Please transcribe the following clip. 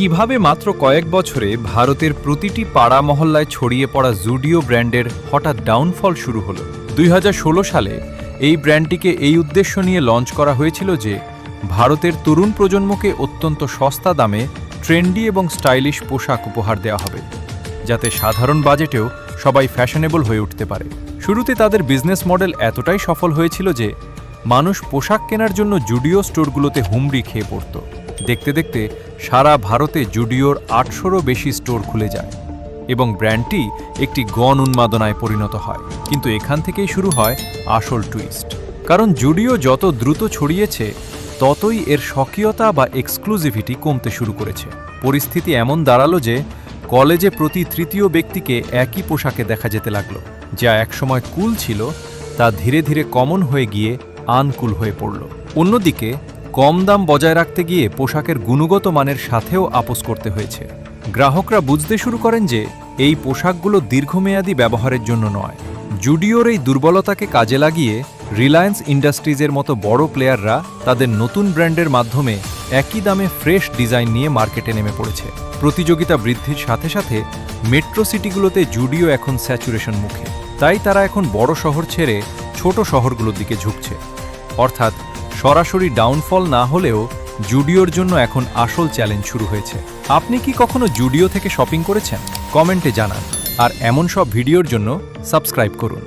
কিভাবে মাত্র কয়েক বছরে ভারতের প্রতিটি পাড়া মহল্লায় ছড়িয়ে পড়া জুডিও ব্র্যান্ডের হঠাৎ ডাউনফল শুরু হলো। 2016 সালে এই ব্র্যান্ডটিকে এই উদ্দেশ্য নিয়ে লঞ্চ করা হয়েছিল যে ভারতের তরুণ প্রজন্মকে অত্যন্ত সস্তা দামে ট্রেন্ডি এবং স্টাইলিশ পোশাক উপহার দেওয়া হবে, যাতে সাধারণ বাজেটেও সবাই ফ্যাশনেবল হয়ে উঠতে পারে। শুরুতে তাদের বিজনেস মডেল এতটাই সফল হয়েছিল যে মানুষ পোশাক কেনার জন্য জুডিও স্টোরগুলোতে হুমড়ি খেয়ে পড়ত। দেখতে দেখতে সারা ভারতে জুডিওর 800রও বেশি স্টোর খুলে যায় এবং ব্র্যান্ডটি একটি গণ উন্মাদনায় পরিণত হয়। কিন্তু এখান থেকেই শুরু হয় আসল টুইস্ট, কারণ জুডিও যত দ্রুত ছড়িয়েছে ততই এর স্বকীয়তা বা এক্সক্লুসিভিটি কমতে শুরু করেছে। পরিস্থিতি এমন দাঁড়ালো যে কলেজে প্রতি তৃতীয় ব্যক্তিকে একই পোশাকে দেখা যেতে লাগলো। যা একসময় কুল ছিল তা ধীরে ধীরে কমন হয়ে গিয়ে আনকুল হয়ে পড়ল। অন্যদিকে কম দাম বজায় রাখতে গিয়ে পোশাকের গুণগত মানের সাথেও আপোস করতে হয়েছে। গ্রাহকরা বুঝতে শুরু করেন যে এই পোশাকগুলো দীর্ঘমেয়াদী ব্যবহারের জন্য নয়। জুডিওর এই দুর্বলতাকে কাজে লাগিয়ে রিলায়েন্স ইন্ডাস্ট্রিজের মতো বড় প্লেয়াররা তাদের নতুন ব্র্যান্ডের মাধ্যমে একই দামে ফ্রেশ ডিজাইন নিয়ে মার্কেটে নেমে পড়েছে। প্রতিযোগিতা বৃদ্ধির সাথে সাথে মেট্রো সিটিগুলোতে জুডিও এখন স্যাচুরেশন মুখে, তাই তারা এখন বড় শহর ছেড়ে ছোট শহরগুলোর দিকে ঝুঁকছে। অর্থাৎ সরাসরি ডাউনফল না হলেও জুডিওর জন্য এখন আসল চ্যালেঞ্জ শুরু হয়েছে। আপনি কি কখনো জুডিও থেকে শপিং করেছেন? কমেন্টে জানান। আর এমন সব ভিডিওর জন্য সাবস্ক্রাইব করুন।